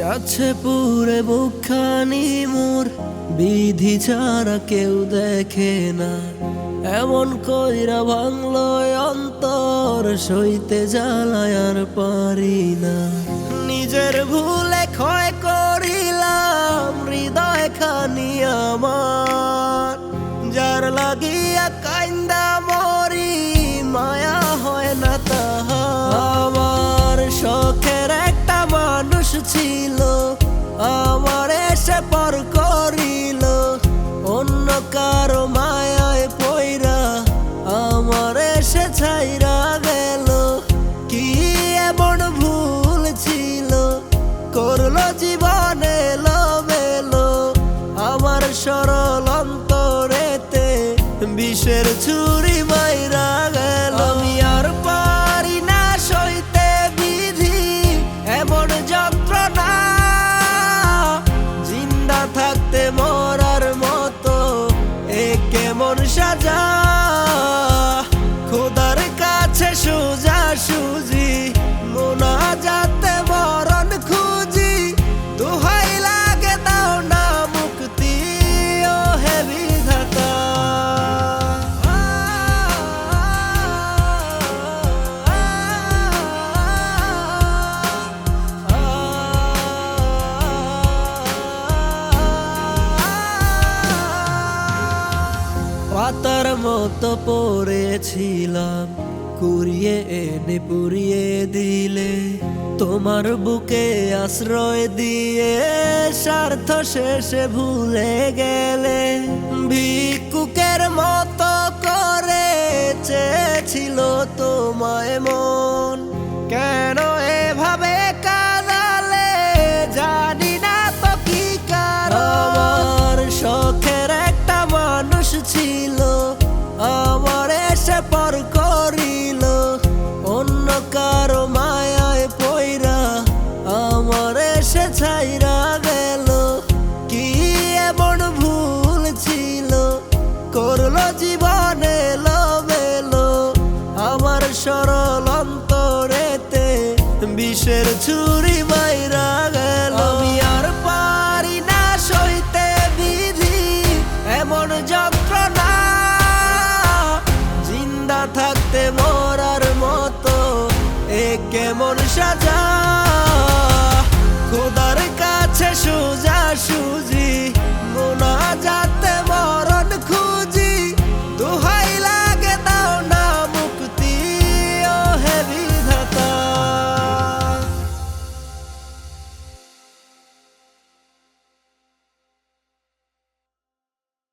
যাচ্ছে পুরে বুকখানি মোর, বিধি ছাড়া কেউ দেখে না। এমন কইরা ভাঙলো অন্তর, সইতে জ্বালায় আর পারি না। নিজের ভুলে ক্ষয় করিলাম হৃদয় খানি আমার, যার লাগিয়া কাইন্দা মরি মায়া হয় না তাহার। আমার শখের একটা মানুষ ছিল, আমার এসে পর করিল অন্য কারো মায়ায় পইরা, আমার এসে ছাইরা গেল। কি এমন ভুল ছিল করলো জীবনে এলোমেলো, আমার সরল অন্তরেতে বিষের ছুরি মাইরা গেল। আমি আর পারি না সইতে বিধি এমন যন্ত্রণা, জিন্দা থাকতে মরার মতো এ কেমন সাজা। খোদার কাছে সোজা সুজি মোনাজাতে মরণ খুঁজি, দোহাই লাগে দাও না মুক্তি ও হে বিধাতা। পাতার মতো পড়েছিলাম, কুড়িয়ে এনে পুড়িয়ে দিলে। তোমার বুকে আশ্রয় দিয়ে স্বার্থ শেষে ভুলে গেলে। ভিক্ষুকের মতো করে চেয়েছিল তোমায় মন, কেন এভাবে কাঁদালে জানি না তো কি কারণ। আমার শখের একটা মানুষ ছিল, আমার এসে পর করিল অন্য কারো মায়ায় পইরা, আমার এসে ছাইরা গেল। কি এমন ভুল ছিল করলো জীবনে এলোমেলো, আমার সরল অন্তরেতে বিষের ছুরি